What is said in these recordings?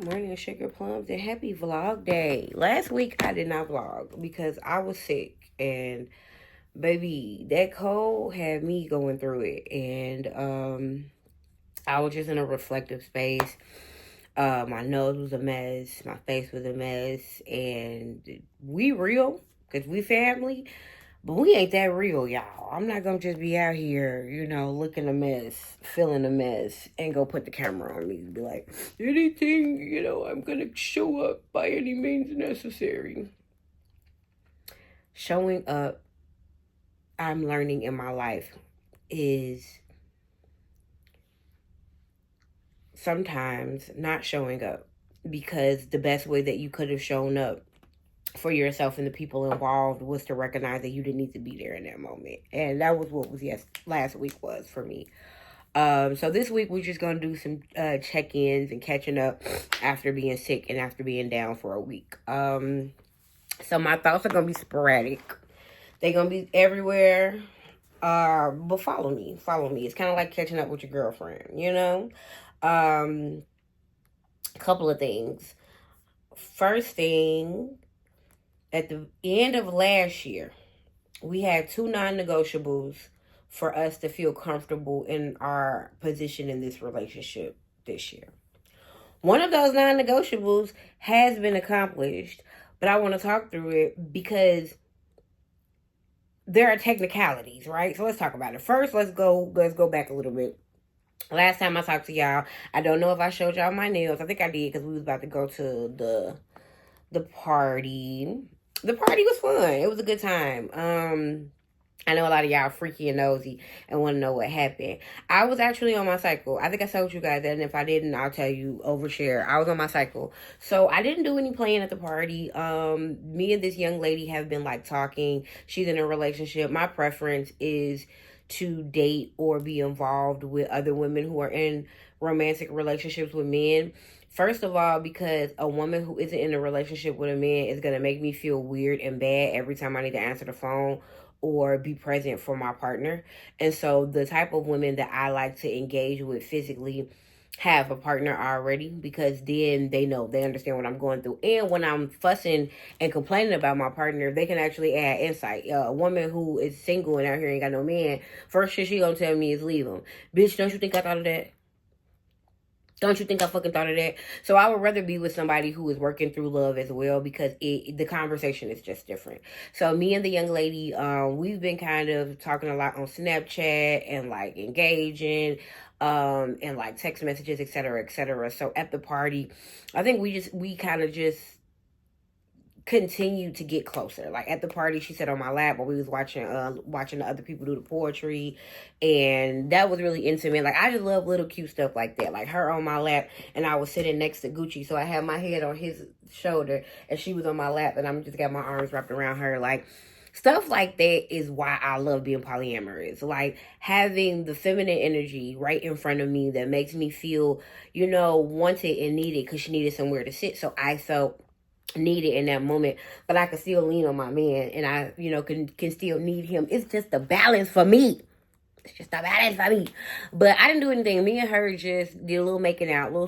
morning, sugar plums, and happy vlog day. Last week I did not vlog because I was sick, and baby, that cold had me going through it, and I was just in a reflective space. My nose was a mess, my face was a mess, and we real because we family. But we ain't that real, y'all. I'm not gonna just be out here, looking a mess, feeling a mess, and go put the camera on me and be like, anything, I'm gonna show up by any means necessary. Showing up, I'm learning in my life, is sometimes not showing up because the best way that you could have shown up for yourself and the people involved was to recognize that you didn't need to be there in that moment. And that was what was last week was for me. So this week we're just gonna do some check-ins and catching up after being sick and after being down for a week. So my thoughts are gonna be sporadic. They're gonna be everywhere. But follow me. Follow me. It's kind of like catching up with your girlfriend, Um, couple of things. First thing, at the end of last year, we had two non-negotiables for us to feel comfortable in our position in this relationship this year. One of those non-negotiables has been accomplished, but I want to talk through it because there are technicalities, right? So let's talk about it. First, let's go back a little bit. Last time I talked to y'all, I don't know if I showed y'all my nails. I think I did because we was about to go to the party. The party was fun. It was a good time. I know a lot of y'all freaky and nosy and want to know what happened. I was actually on my cycle. I think I told you guys that, and if I didn't, I'll tell you overshare. I was on my cycle. So I didn't do any playing at the party. Me and this young lady have been like talking. She's in a relationship. My preference is to date or be involved with other women who are in romantic relationships with men. First of all, because a woman who isn't in a relationship with a man is going to make me feel weird and bad every time I need to answer the phone or be present for my partner. And so the type of women that I like to engage with physically have a partner already, because then they understand what I'm going through. And when I'm fussing and complaining about my partner, they can actually add insight. A woman who is single and out here ain't got no man, first shit she gonna tell me is leave him. Bitch, don't you think I thought of that? Don't you think I fucking thought of that? So I would rather be with somebody who is working through love as well, because the conversation is just different. So me and the young lady, we've been kind of talking a lot on Snapchat and like engaging, and like text messages, etc., etc. So at the party, I think we kind of just continue to get closer. Like at the party, she sat on my lap while we was watching the other people do the poetry, and that was really intimate. Like I just love little cute stuff like that. Like her on my lap, and I was sitting next to Gucci, so I had my head on his shoulder, and she was on my lap, and I'm just got my arms wrapped around her. Like stuff like that is why I love being polyamorous. Like having the feminine energy right in front of me that makes me feel, wanted and needed, because she needed somewhere to sit. So I felt needed in that moment, but I can still lean on my man, and I, can still need him. It's just the balance for me. It's just a balance for me. But I didn't do anything. Me and her just did a little making out, little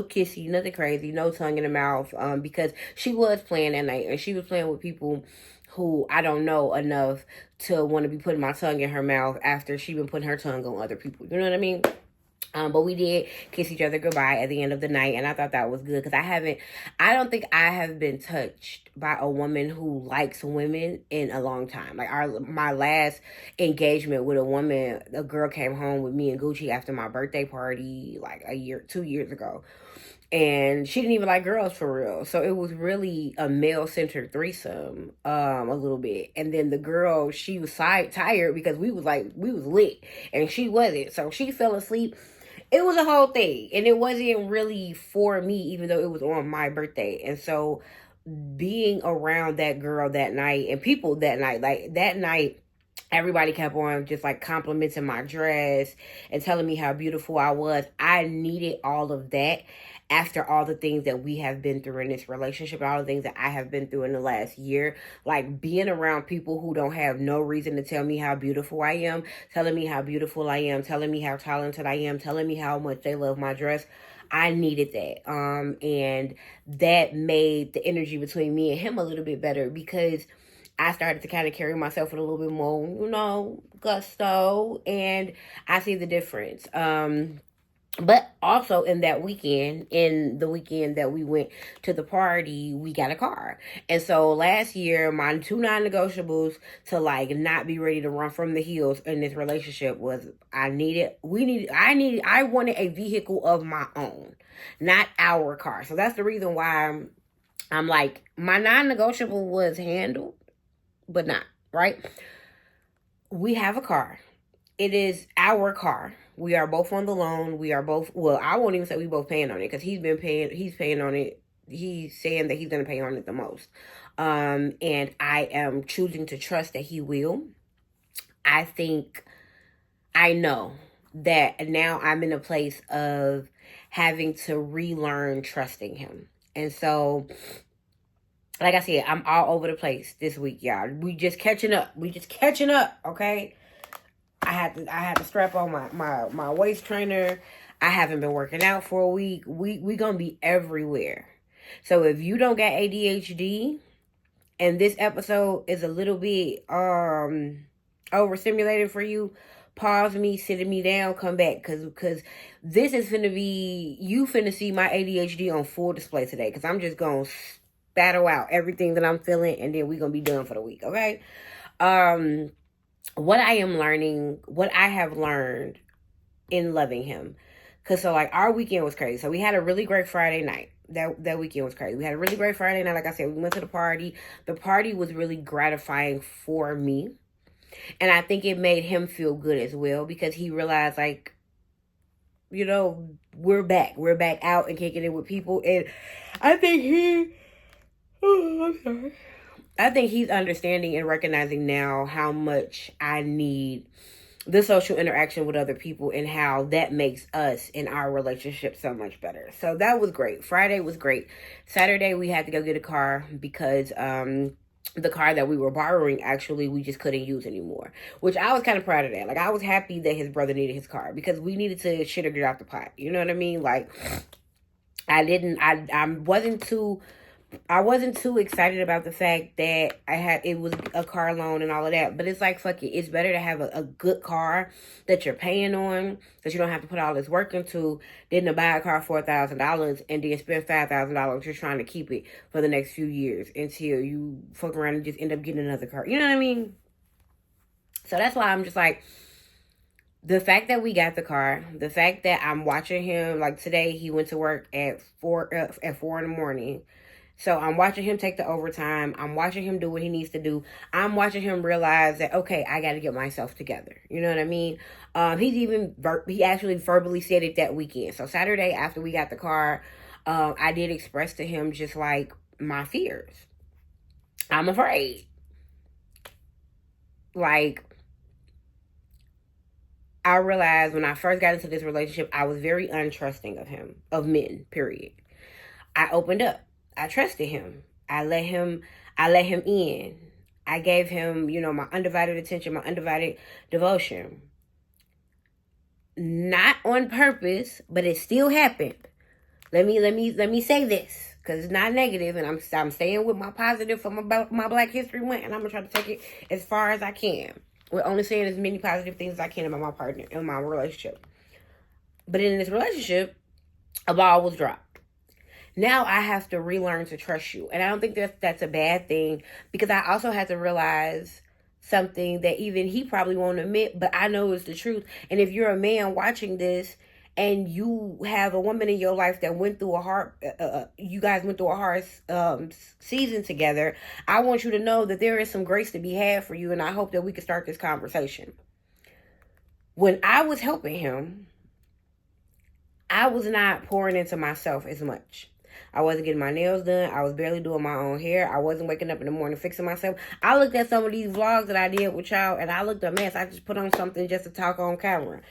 kissy, nothing crazy, no tongue in the mouth. Because she was playing that night, and she was playing with people who I don't know enough to want to be putting my tongue in her mouth after she been putting her tongue on other people. You know what I mean? But we did kiss each other goodbye at the end of the night, and I thought that was good, because I don't think I have been touched by a woman who likes women in a long time. Like my last engagement with a girl came home with me and Gucci after my birthday party, like 2 years ago. And she didn't even like girls for real. So it was really a male-centered threesome, a little bit. And then the girl, she was tired because we was lit, and she wasn't. So she fell asleep. It was a whole thing, and it wasn't really for me, even though it was on my birthday. And so being around that girl that night, and people that night, like that night, everybody kept on just like complimenting my dress and telling me how beautiful I was. I needed all of that after all the things that we have been through in this relationship, all the things that I have been through in the last year. Like being around people who don't have no reason to tell me how beautiful I am, telling me how beautiful I am, telling me how talented I am, telling me how much they love my dress. I needed that. And that made the energy between me and him a little bit better because I started to kind of carry myself with a little bit more, gusto, and I see the difference. But also in that weekend, in the weekend that we went to the party, we got a car. And so last year, my two non-negotiables to like not be ready to run from the hills in this relationship was I wanted a vehicle of my own, not our car. So that's the reason why I'm like, my non-negotiable was handled, but not, right? We have a car. It is our car. We are both on the loan. We are both, well, I won't even say we both paying on it because he's paying on it. He's saying that he's going to pay on it the most. And I am choosing to trust that he will. I know that now I'm in a place of having to relearn trusting him. And so, like I said, I'm all over the place this week, y'all. We just catching up, okay? I had to strap on my waist trainer. I haven't been working out for a week. We gonna be everywhere. So if you don't got ADHD and this episode is a little bit overstimulated for you, pause me, sit me down, come back, cause this is you finna see my ADHD on full display today. Cause I'm just gonna battle out everything that I'm feeling, and then we gonna be done for the week, okay? What I have learned in loving him. Cause so like our weekend was crazy. So we had a really great Friday night. That weekend was crazy. We had a really great Friday night. Like I said, we went to the party. The party was really gratifying for me. And I think it made him feel good as well because he realized like, we're back. We're back out and kicking it with people. And I think I'm sorry. I think he's understanding and recognizing now how much I need the social interaction with other people and how that makes us in our relationship so much better. So that was great. Friday was great. Saturday we had to go get a car because the car that we were borrowing, actually, we just couldn't use anymore. Which I was kind of proud of that. Like, I was happy that his brother needed his car because we needed to shit or get off the pot. You know what I mean? Like, I wasn't too excited about the fact that it was a car loan and all of that. But it's like, fuck it. It's better to have a good car that you're paying on, that you don't have to put all this work into, than to buy a car for $1,000 and then spend $5,000 just trying to keep it for the next few years until you fuck around and just end up getting another car. You know what I mean? So that's why I'm just like, the fact that we got the car, the fact that I'm watching him, like today he went to work at 4 in the morning. So I'm watching him take the overtime. I'm watching him do what he needs to do. I'm watching him realize that, okay, I got to get myself together. You know what I mean? He actually verbally said it that weekend. So Saturday after we got the car, I did express to him just like my fears. I'm afraid. Like, I realized when I first got into this relationship, I was very untrusting of men, period. I opened up. I trusted him. I let him in. I gave him, my undivided attention, my undivided devotion. Not on purpose, but it still happened. Let me say this, because it's not negative, and I'm staying with my positive from my Black History Month, and I'm gonna try to take it as far as I can. We're only saying as many positive things as I can about my partner in my relationship. But in this relationship, a ball was dropped. Now I have to relearn to trust you. And I don't think that's a bad thing, because I also had to realize something that even he probably won't admit, but I know is the truth. And if you're a man watching this and you have a woman in your life that went through you guys went through a hard season together, I want you to know that there is some grace to be had for you. And I hope that we can start this conversation. When I was helping him, I was not pouring into myself as much. I wasn't getting my nails done. I was barely doing my own hair. I wasn't waking up in the morning fixing myself. I looked at some of these vlogs that I did with y'all, and I looked a mess. I just put on something just to talk on camera.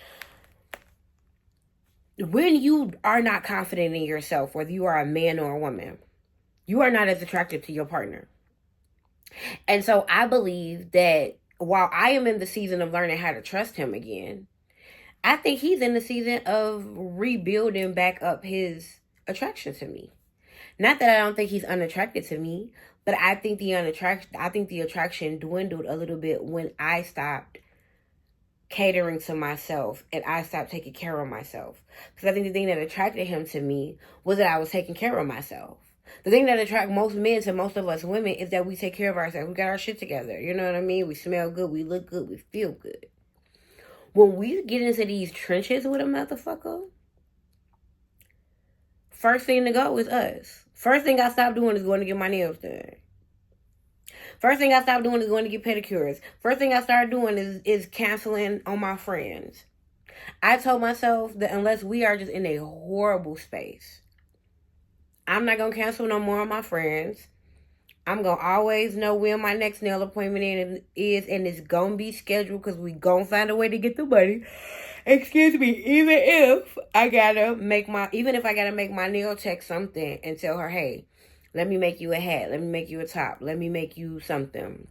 When you are not confident in yourself, whether you are a man or a woman, you are not as attractive to your partner. And so I believe that while I am in the season of learning how to trust him again, I think he's in the season of rebuilding back up his attraction to me. Not that I don't think he's unattracted to me, but I think the attraction dwindled a little bit when I stopped catering to myself and I stopped taking care of myself. Because I think the thing that attracted him to me was that I was taking care of myself. The thing that attracts most men to most of us women is that we take care of ourselves. We got our shit together. You know what I mean? We smell good. We look good. We feel good. When we get into these trenches with a motherfucker, first thing to go is us. First thing I stopped doing is going to get my nails done. First thing I stopped doing is going to get pedicures. First thing I started doing is canceling on my friends. I told myself that unless we are just in a horrible space, I'm not going to cancel no more on my friends. I'm going to always know when my next nail appointment is, and it's going to be scheduled because we going to find a way to get the money. Excuse me, even if I got to make my nail tech something and tell her, hey, let me make you a hat. Let me make you a top. Let me make you something.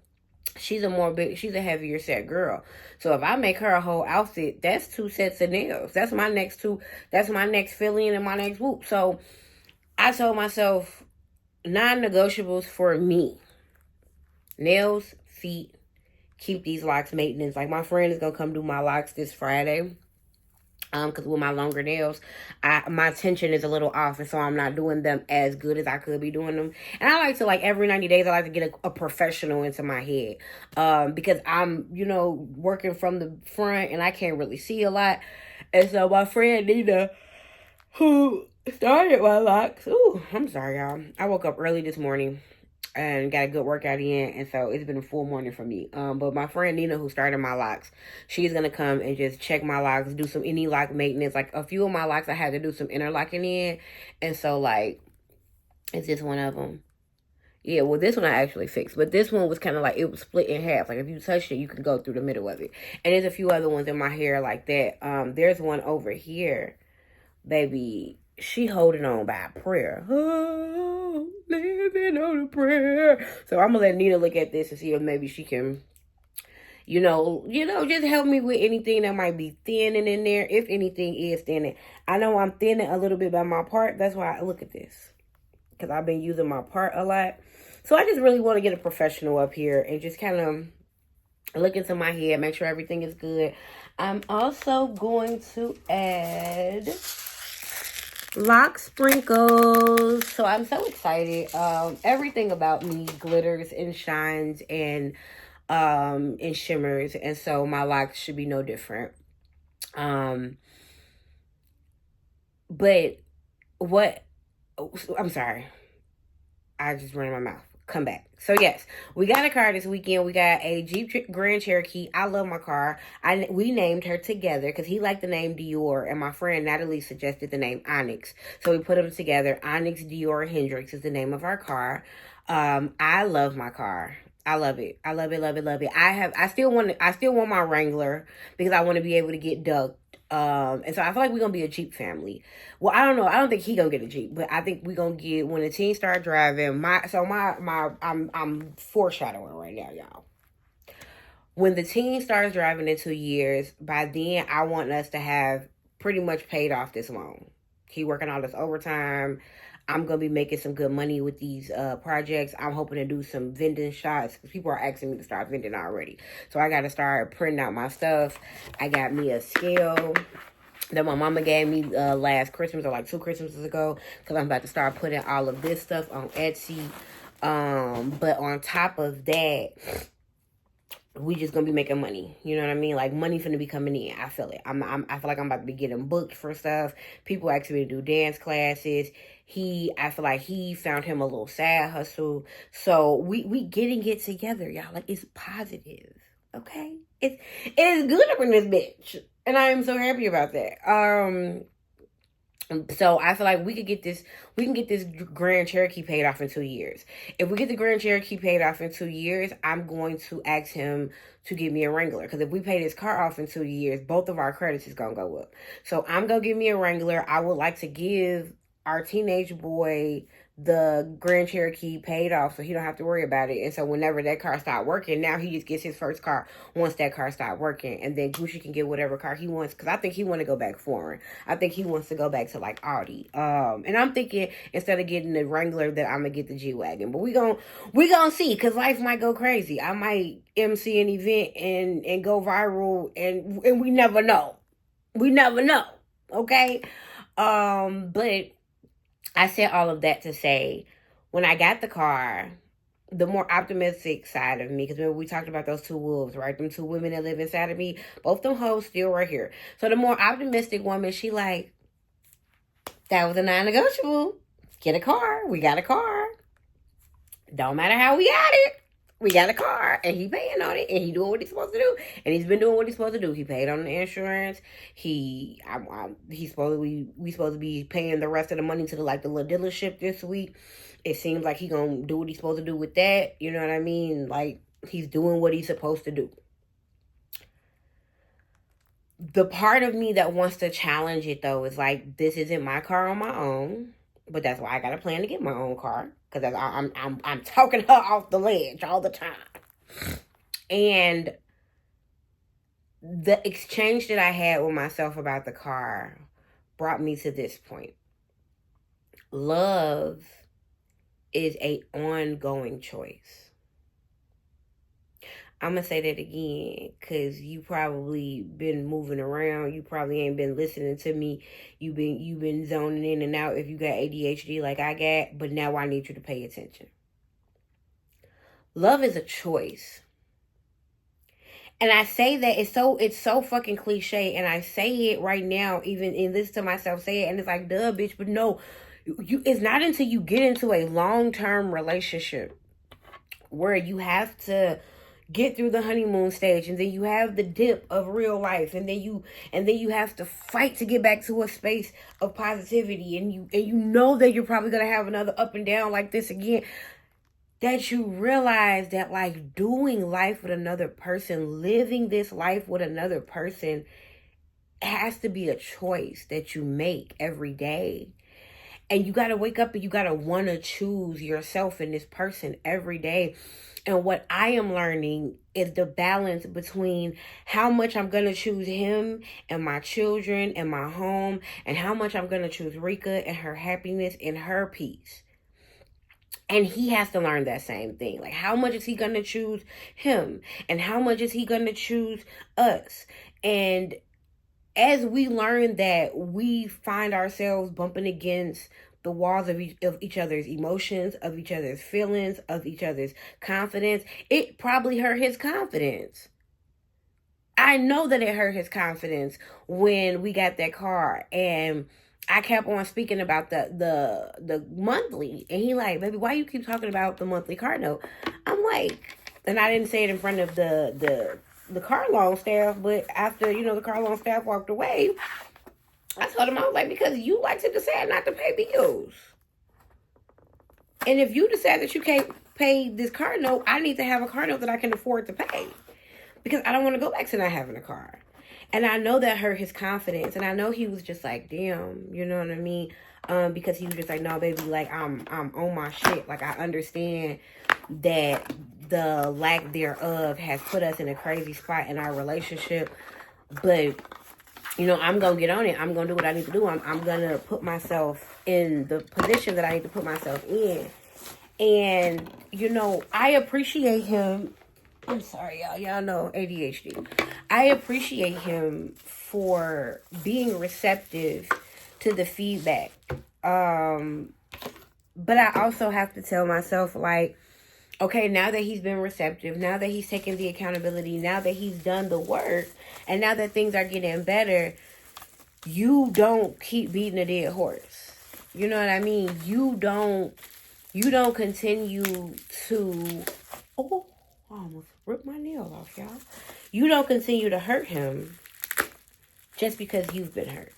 She's a heavier set girl. So if I make her a whole outfit, that's 2 sets of nails. That's my next fill-in and my next whoop. So I told myself, non-negotiables for me: nails, feet, keep these locks maintenance. Like, my friend is going to come do my locks this Friday. Because with my longer nails, my tension is a little off, and so I'm not doing them as good as I could be doing them. And I like to, like, every 90 days, I like to get a professional into my head. Because I'm, working from the front, and I can't really see a lot. And so my friend Nina, who started my locks, I'm sorry, y'all. I woke up early this morning and got a good workout in, and so it's been a full morning for me. But my friend Nina, who started my locks, she's gonna come and just check my locks, do some any lock maintenance. Like, a few of my locks I had to do some interlocking in, and so, like, it's just one of them. Yeah, well, this one I actually fixed, but this one was kind of like, it was split in half. Like, if you touched it, you can go through the middle of it. And there's a few other ones in my hair like that. There's one over here, baby. She holding on by a prayer. Oh, living on a prayer. So I'm gonna let Nina look at this and see if maybe she can, just help me with anything that might be thinning in there. If anything is thinning, I know I'm thinning a little bit by my part. That's why I look at this, because I've been using my part a lot. So I just really want to get a professional up here and just kind of look into my head, make sure everything is good. I'm also going to add lock sprinkles. So I'm so excited. Everything about me glitters and shines and shimmers, and so my locks should be no different. But what? I'm sorry, I just ran my mouth. Come back. So yes, we got a car this weekend. We got a Jeep Grand Cherokee. I love my car. We named her together because he liked the name Dior, and my friend Natalie suggested the name Onyx. So we put them together. Onyx Dior Hendrix is the name of our car. I love my car. I love it. I love it, love it, love it. I still want my Wrangler because I want to be able to get ducked. And so I feel like we're gonna be a Jeep family. Well, I don't know. I don't think he gonna get a Jeep, but I think we're gonna get, when the teens start driving, I'm foreshadowing right now, y'all. When the teen starts driving in 2 years, by then I want us to have pretty much paid off this loan. He working all this overtime. I'm going to be making some good money with these projects. I'm hoping to do some vending shots, because people are asking me to start vending already. So I got to start printing out my stuff. I got me a scale that my mama gave me last Christmas, or like 2 Christmases ago, because I'm about to start putting all of this stuff on Etsy. But on top of that, we just gonna be making money. You know what I mean? Like, money finna be coming in. I feel it. I feel like I'm about to be getting booked for stuff. People ask me to do dance classes. I feel like he found him a little side hustle. So we getting it together, y'all. Like, it's positive. Okay? It is good up in this bitch. And I am so happy about that. So I feel like we can get this Grand Cherokee paid off in 2 years. If we get the Grand Cherokee paid off in 2 years, I'm going to ask him to give me a Wrangler. Because if we pay this car off in 2 years, both of our credits is going to go up. So I'm going to give me a Wrangler. I would like to give our teenage boy the Grand Cherokee paid off, so he don't have to worry about it. And so whenever that car stopped working, now he just gets his first car once that car stopped working, and then Gucci can get whatever car he wants. Because I think he want to go back foreign. I think he wants to go back to like Audi. And I'm thinking instead of getting the Wrangler, that I'm gonna get the G-Wagon. But we gonna see, because life might go crazy. I might MC an event and go viral, and we never know. We never know. Okay. But I said all of that to say, when I got the car, the more optimistic side of me, because remember we talked about those two wolves, right? Them two women that live inside of me, both them hoes still right here. So the more optimistic woman, she like, that was a non-negotiable. Get a car. We got a car. Don't matter how we got it. We got a car, and he paying on it, and he doing what he's supposed to do, and he's been doing what he's supposed to do. He paid on the insurance. He's supposed to we supposed to be paying the rest of the money to the little dealership this week. It seems like he gonna do what he's supposed to do with that. You know what I mean? Like, he's doing what he's supposed to do. The part of me that wants to challenge it though is like, this isn't my car on my own, but that's why I got a plan to get my own car. Because I'm talking her off the ledge all the time. And the exchange that I had with myself about the car brought me to this point. Love is an ongoing choice. I'm going to say that again, because you probably been moving around. You probably ain't been listening to me. You've been zoning in and out if you got ADHD like I got. But now I need you to pay attention. Love is a choice. And I say that it's so fucking cliche. And I say it right now, even in listen to myself say it. And it's like, duh, bitch. But no, it's not until you get into a long-term relationship where you have to get through the honeymoon stage, and then you have the dip of real life, and then you have to fight to get back to a space of positivity, and you know that you're probably gonna have another up and down like this again, that you realize that like doing life with another person, living this life with another person, has to be a choice that you make every day. And you got to wake up and you got to want to choose yourself and this person every day. And what I am learning is the balance between how much I'm going to choose him and my children and my home, and how much I'm going to choose Rika and her happiness and her peace. And he has to learn that same thing. Like, how much is he going to choose him? And how much is he going to choose us? And as we learn that, we find ourselves bumping against the walls of each other's emotions, of each other's feelings, of each other's confidence. It probably hurt his confidence. I know that it hurt his confidence when we got that car, and I kept on speaking about the monthly, and he like, baby, why you keep talking about the monthly car note? I'm like, and I didn't say it in front of the car loan staff, but after, the car loan staff walked away, I told him, I was like, because you like to decide not to pay bills. And if you decide that you can't pay this car note, I need to have a car note that I can afford to pay. Because I don't want to go back to not having a car. And I know that hurt his confidence. And I know he was just like, damn, you know what I mean? Because he was just like, no, baby, like, I'm on my shit. Like, I understand that the lack thereof has put us in a crazy spot in our relationship. But, I'm going to get on it. I'm going to do what I need to do. I'm going to put myself in the position that I need to put myself in. And, I appreciate him. I'm sorry, y'all. Y'all know ADHD. I appreciate him for being receptive to the feedback. But I also have to tell myself, like, okay, now that he's been receptive, now that he's taken the accountability, now that he's done the work, and now that things are getting better, you don't keep beating a dead horse. You know what I mean? You don't continue to, I almost ripped my nail off, y'all. You don't continue to hurt him just because you've been hurt.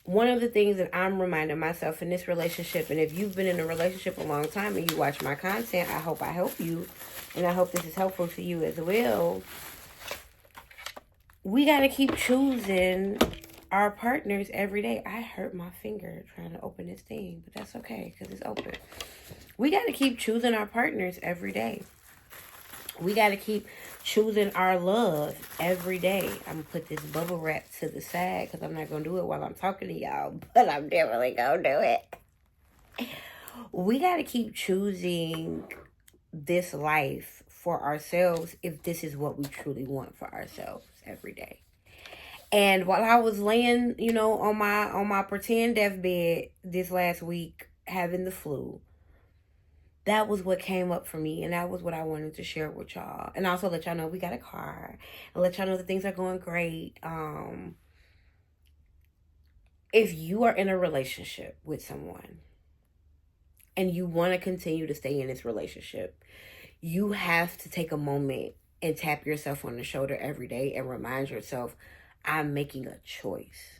One of the things that I'm reminding myself in this relationship, and if you've been in a relationship a long time and you watch my content, I hope I help you, and I hope this is helpful to you as well. We got to keep choosing our partners every day. I hurt my finger trying to open this thing, but that's okay because it's open. We got to keep choosing our partners every day. We got to keep choosing our love every day. I'm going to put this bubble wrap to the side because I'm not going to do it while I'm talking to y'all, but I'm definitely going to do it. We got to keep choosing this life for ourselves if this is what we truly want for ourselves every day. And while I was laying, on my pretend deathbed this last week having the flu, that was what came up for me, and that was what I wanted to share with y'all. And also let y'all know we got a car, and let y'all know that things are going great. If you are in a relationship with someone and you want to continue to stay in this relationship, you have to take a moment and tap yourself on the shoulder every day and remind yourself, I'm making a choice.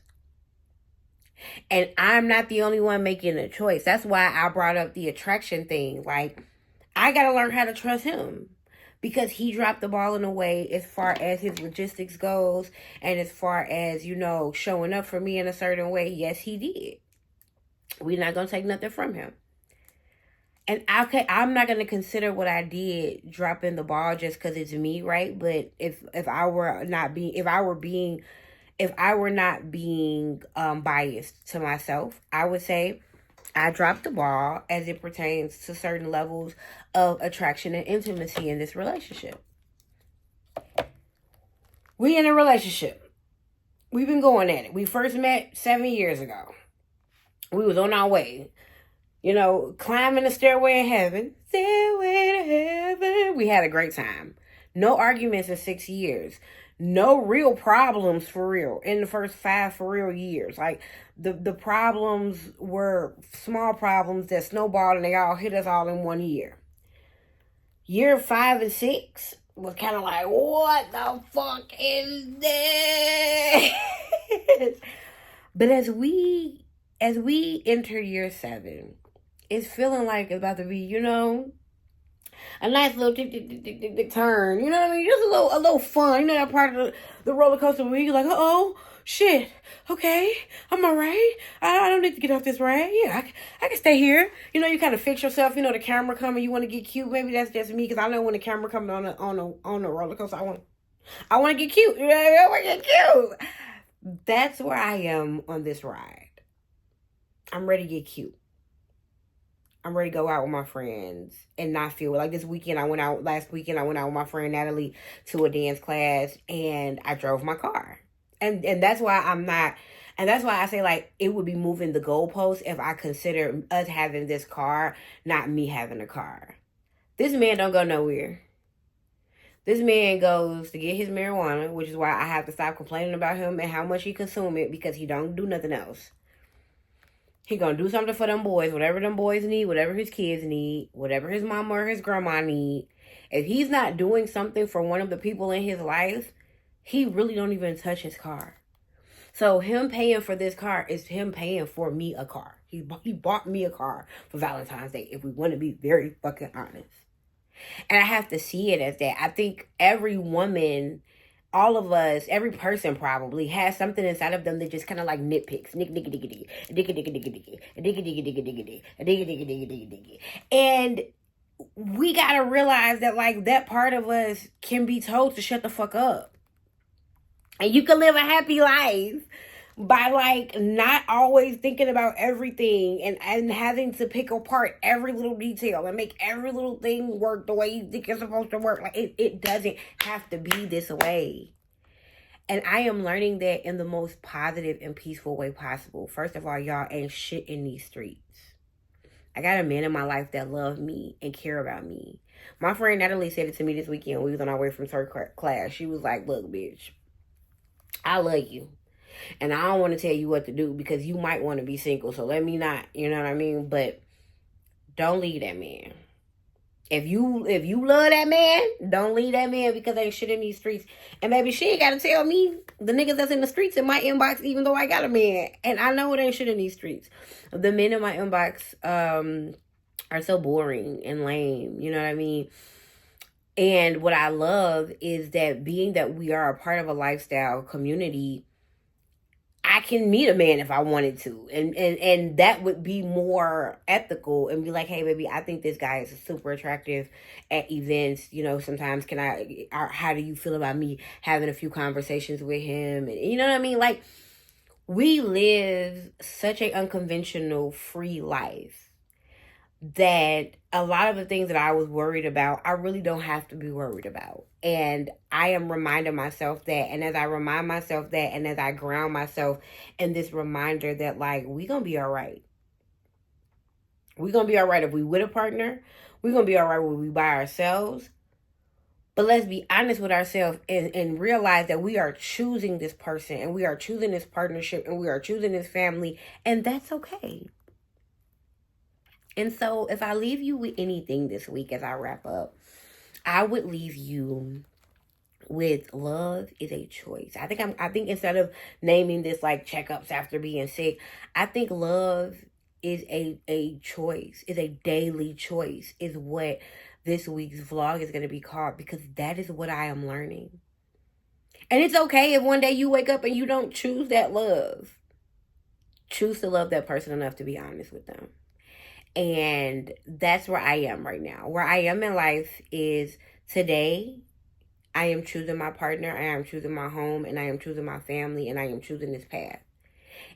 And I'm not the only one making a choice. That's why I brought up the attraction thing. Like, I got to learn how to trust him because he dropped the ball in a way as far as his logistics goes and as far as, showing up for me in a certain way. Yes, he did. We're not going to take nothing from him. And I'm not going to consider what I did dropping the ball just because it's me, right? But if I were not being biased to myself, I would say I dropped the ball as it pertains to certain levels of attraction and intimacy in this relationship. We in a relationship. We've been going at it. We first met 7 years ago. We was on our way. Climbing the stairway of heaven. Stairway to heaven. We had a great time. No arguments in 6 years. No real problems for real in the first 5 for real years. Like the problems were small problems that snowballed and they all hit us all in 1 year. Year 5 and 6 was kind of like, what the fuck is this? But as we enter year 7, it's feeling like it's about to be, a nice little tick turn. You know what I mean? Just a little fun. That part of the roller coaster where you're like, oh shit, okay, I'm all right. I don't need to get off this ride. Yeah, I can stay here. You kind of fix yourself. The camera coming. You want to get cute. Maybe that's just me because I know when the camera coming on a roller coaster, I want to get cute. I want to get cute. That's where I am on this ride. I'm ready to get cute. I'm ready to go out with my friends and not feel like last weekend I went out with my friend Natalie to a dance class and I drove my car. And that's why that's why I say like it would be moving the goalposts if I consider us having this car, not me having a car. This man don't go nowhere. This man goes to get his marijuana, which is why I have to stop complaining about him and how much he consume it because he don't do nothing else. He gonna do something for them boys, whatever them boys need, whatever his kids need, whatever his mama or his grandma need. If he's not doing something for one of the people in his life, he really don't even touch his car. So him paying for this car is him paying for me a car. He bought me a car for Valentine's Day, if we want to be very fucking honest. And I have to see it as that. I think every woman, all of us, every person probably has something inside of them that just kind of like nitpicks. And we got to realize that like that part of us can be told to shut the fuck up. And you can live a happy life by like not always thinking about everything and having to pick apart every little detail and make every little thing work the way you think it's supposed to work. Like it doesn't have to be this way. And I am learning that in the most positive and peaceful way possible. First of all, y'all ain't shit in these streets. I got a man in my life that love me and care about me. My friend Natalie said it to me this weekend. We was on our way from her class. She was like, look, bitch, I love you. And I don't want to tell you what to do because you might want to be single. So let me not, you know what I mean? But don't leave that man. If you love that man, don't leave that man because ain't shit in these streets. And baby, she ain't got to tell me the niggas that's in the streets in my inbox, even though I got a man. And I know it ain't shit in these streets. The men in my inbox are so boring and lame. You know what I mean? And what I love is that being that we are a part of a lifestyle community, I can meet a man if I wanted to. And that would be more ethical and be like, hey, baby, I think this guy is super attractive at events. You know, sometimes how do you feel about me having a few conversations with him? And you know what I mean? Like, we live such a unconventional, free life that a lot of the things that I was worried about, I really don't have to be worried about. And I am reminding myself that. And as I remind myself that, and as I ground myself in this reminder that, like, we gonna be all right. We gonna be all right if we with a partner. We gonna be all right when we by ourselves. But let's be honest with ourselves and realize that we are choosing this person and we are choosing this partnership and we are choosing this family. And that's okay. And so if I leave you with anything this week as I wrap up, I would leave you with love is a choice. I think instead of naming this like checkups after being sick, I think love is a choice, is a daily choice, is what this week's vlog is going to be called, because that is what I am learning. And it's okay if one day you wake up and you don't choose that love. Choose to love that person enough to be honest with them. And that's where I am right now. Where I am in life is today, I am choosing my partner, I am choosing my home, and I am choosing my family, and I am choosing this path.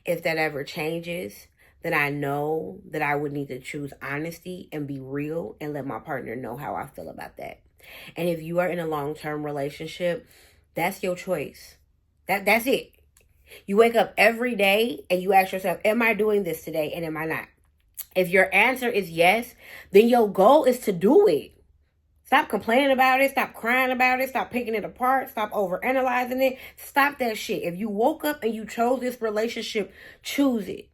If that ever changes, then I know that I would need to choose honesty and be real and let my partner know how I feel about that. And if you are in a long-term relationship, that's your choice. That's it. You wake up every day and you ask yourself, am I doing this today and am I not? If your answer is yes, then your goal is to do it. Stop complaining about it. Stop crying about it. Stop picking it apart. Stop overanalyzing it. Stop that shit. If you woke up and you chose this relationship, choose it.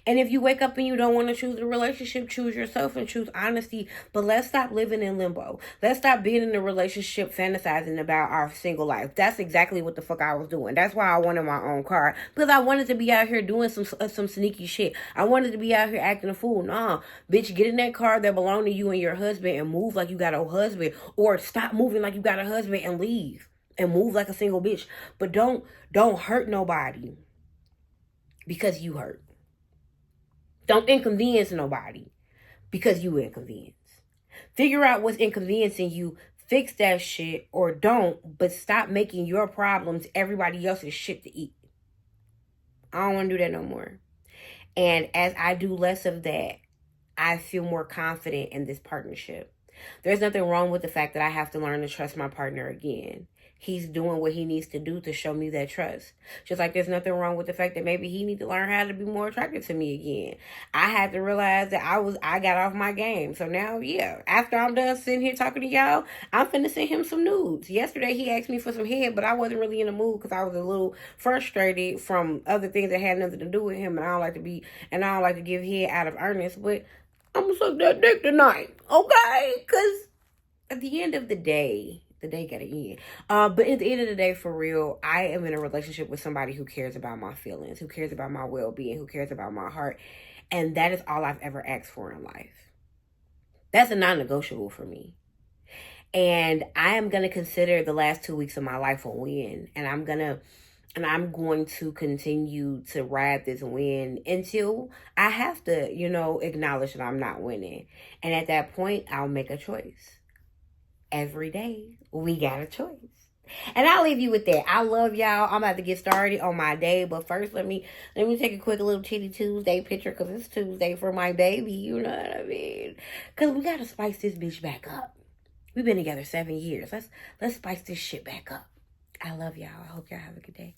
And if you wake up and you don't want to choose the relationship, choose yourself and choose honesty. But let's stop living in limbo. Let's stop being in a relationship fantasizing about our single life. That's exactly what the fuck I was doing. That's why I wanted my own car. Because I wanted to be out here doing some sneaky shit. I wanted to be out here acting a fool. Nah, bitch, get in that car that belonged to you and your husband and move like you got a husband. Or stop moving like you got a husband and leave. And move like a single bitch. But don't hurt nobody because you hurt. Don't inconvenience nobody because you inconvenience. Figure out what's inconveniencing you. Fix that shit or don't. But stop making your problems everybody else's shit to eat. I don't want to do that no more. And as I do less of that, I feel more confident in this partnership. There's nothing wrong with the fact that I have to learn to trust my partner again. He's doing what he needs to do to show me that trust. Just like there's nothing wrong with the fact that maybe he needs to learn how to be more attractive to me again. I had to realize that I got off my game. So now, yeah, after I'm done sitting here talking to y'all, I'm finna send him some nudes. Yesterday he asked me for some head, but I wasn't really in the mood because I was a little frustrated from other things that had nothing to do with him, and I don't like to give head out of earnest, but I'm gonna suck that dick tonight, okay? Because at the end of the day gotta end. But at the end of the day, for real, I am in a relationship with somebody who cares about my feelings, who cares about my well-being, who cares about my heart. And that is all I've ever asked for in life. That's a non-negotiable for me. And I am going to consider the last 2 weeks of my life a win. And I'm going to continue to ride this win until I have to, acknowledge that I'm not winning. And at that point, I'll make a choice. Every day, we got a choice. And I'll leave you with that. I love y'all. I'm about to get started on my day. But first, let me take a quick little Titty Tuesday picture, because it's Tuesday for my baby. You know what I mean? Because we got to spice this bitch back up. We've been together 7 years. Let's spice this shit back up. I love y'all. I hope y'all have a good day.